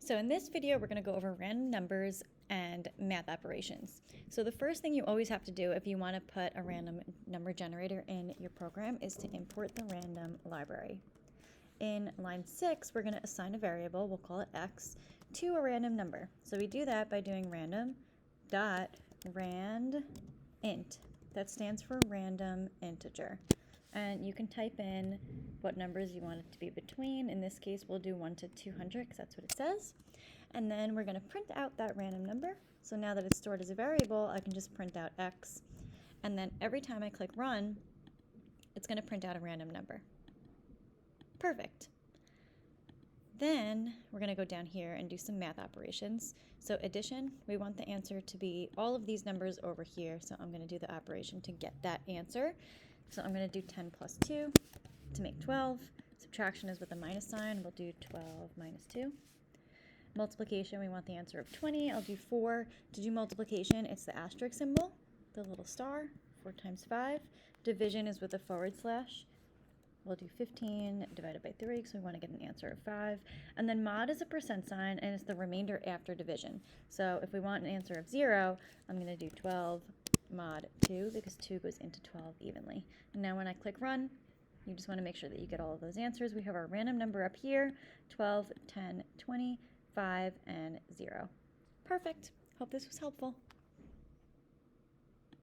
So in this video, we're going to go over random numbers and math operations. So the first thing you always have to do if you want to put a random number generator in your program is to import the random library. In line 6, we're going to assign a variable, we'll call it x, to a random number. So we do that by doing random dot rand int. That stands for random integer. And you can type in what numbers you want it to be between. In this case, we'll do 1 to 200 because that's what it says. And then we're going to print out that random number. So now that it's stored as a variable, I can just print out x. And then every time I click run, it's going to print out a random number. Perfect. Then we're going to go down here and do some math operations. So addition, we want the answer to be all of these numbers over here. So I'm going to do the operation to get that answer. So I'm going to do 10 plus 2 to make 12. Subtraction is with a minus sign. We'll do 12 minus 2. Multiplication, we want the answer of 20. I'll do 4. To do multiplication, it's the asterisk symbol, the little star, 4 times 5. Division is with a forward slash. We'll do 15 divided by 3 because we want to get an answer of 5. And then mod is a percent sign, and it's the remainder after division. So if we want an answer of 0, I'm going to do 12 mod 2 because 2 goes into 12 evenly. And now when I click run, you just want to make sure that you get all of those answers. We have our random number up here, 12, 10, 20, 5, and 0. Perfect. Hope this was helpful.